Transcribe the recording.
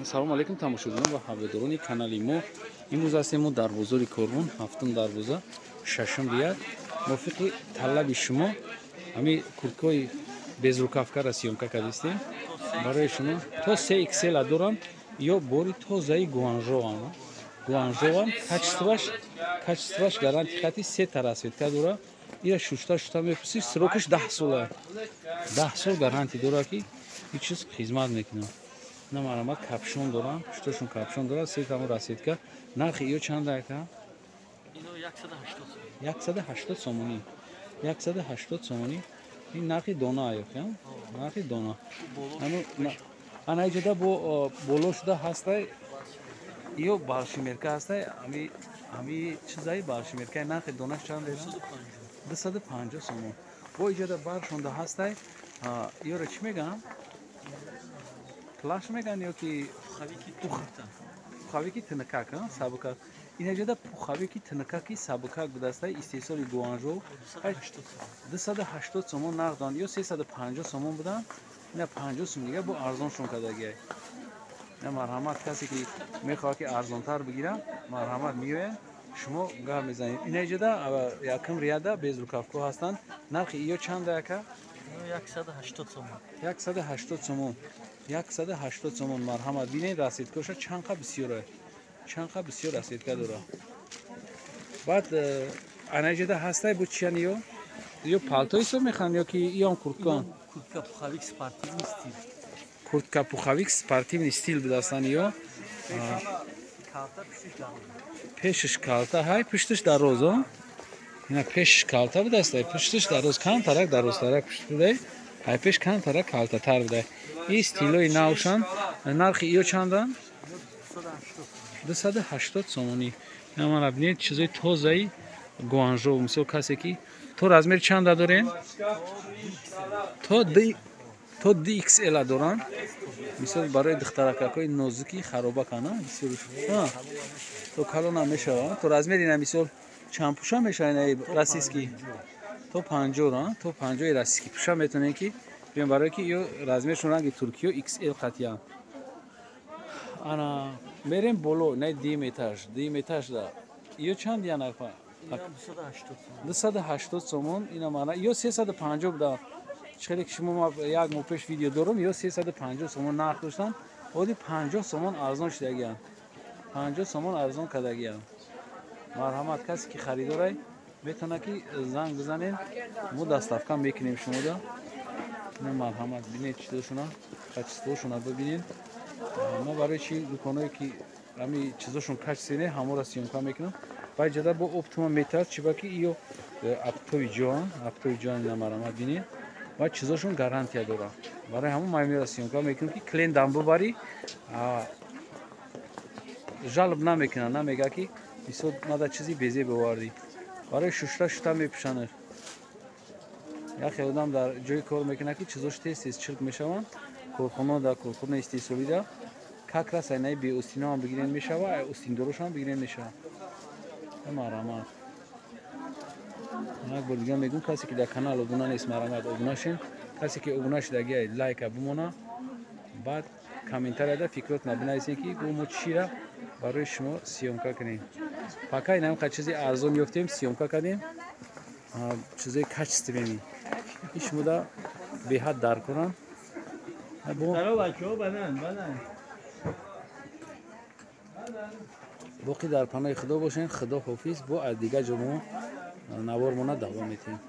Салом алейкум тамошобинон ва ҳаводорони канали мо. Имрӯз ҳастем мо дар бозори Корбон, ҳафтум дарвоза, шашум рияд. Мувофиқи талаби шумо ҳамин курткаҳои безрукавкаро сиёмка кардистем барои шумо. То 3XL дорам ё бори тозаи гуанжоам. Гуанжоам качестваш гаранти хати 3 та расветка дора. Ира шушта мепурсиш, срокиш 10 сол. 10 сол гаранти дора ки ин чиз хизмат мекунад. Намарамат капшон дорам, штошун капшон дора, 3 та расветка. Нархи ё чанд ака? Ино 180 сом. 180 сомони. 180 сомони. Ин нархи дона аёф, я? Нархи дона. Ана иҷода бо боло шуда ҳастай. Ё балшимерка ҳастай. Ами чизаи балшимерка нархи донаш чанд аст? 250 сомон. Бо иҷода баршонда ҳастай. Ёро чӣ меган? Плаш меган ё ки пухавики тинакак, сабука. Ин иҷода пухавики тинакаки сабукак будастай истеҳсоли гуанжо 280 сомон нарх дан ё 350 сомон будан. Ина 50 сом дига бо арзоншон кардагиай. Ина марҳамат касе ки мехоҳад ки арзонтар бигира, марҳамат миёяд, шумо гап мезанед. Ин иҷода якм рияда безрукавко ҳастанд. Нархи ё чанд ака? 180 сомон. 180 сомон. 180 сомон марҳамат бинед расветкаша чанқа бисёр аст. Чанқа бисёр расветка дора. Баъд анаҷода ҳастай бу чиян ё палтои со механ ё ки ё курткан. Куртка пухавик спортивный стил. Куртка пухавик спортивный стил будастан ё. Калта пиштиш дароз. Пешиш калта, ҳай пиштиш дароз, а? Ина пешиш калта будастай, пиштиш дароз, камтарак дарозтарак пишт будай. Ҳай пеш камтарак калтатар будай. Ин стилои навшан. Нархи ё чандан? 280 сомони. Ина мана бинед чизои тозаи гуанжо. Мисол касе ки то размери чанда дорен? То DXL доран. Мисол барои духтаракакои нозуки харобакана бисёр. То калона мешава. То размери ина мисол чанд пуша мешава ина расиски? То 50, то 50 расиски пуша метонен ки биён барои ки ё размершон ранги Туркиё XL қатъиян. Ана мерем боло, не дим этаж да. Ё чанд янафа? 280 сомон. Ина мана ё 350 буда. Чхеле ки шумо як моҳ пеш видео дорам, ё 350 сомон нарх доштан. Оди 50 сомон арзон шудагиян. 50 сомон арзон кардагиян. Марҳамат касе ки харидорай метавона ки занг бизанен, мо дастафка мекунем шумода. Ина марҳамат бинед чизошуна, качествошуна бибинед. Ма барои чи дуконҳое ки ҳами чизошун качестве не ҳамора сиёмка мекунам. Баъд ҷада бо Optimum Metals чиба ки ё аптои ҷоан ина марҳамат бинед. Ва чизошун гарантия дора. Барои ҳамон маймера сиёмка мекунам ки клиент дам бубари жалб намекунад, намега ки мисол мада чизи безе боварди. Барои шушта мепӯшанад. Яхе одам дар ҷои кор мекунад ки чизош тез чилк мешаванд. Корхона да корхона истеҳсолида как раз айнаи беостиноам бигирен мешава, ай остиндорошам бигирен мешава. Марҳамат. Як бор дига мегӯм касе ки дар канал обуна нест марҳамат обуна шин. Касе ки обуна шудагиай лайка бимона. Баъд комментарияда фикротна бинависен ки гӯ мо чира барои шумо сиёмка кунем. Пока инамқа чизи арзон ёфтем, сиёмка кардем. Чизои качествени. Ин шумода беҳад даркунам. боқӣ дар паноҳи худо бошен. Худо ҳофиз. бо аз дига ҷо мо навормона давом метем.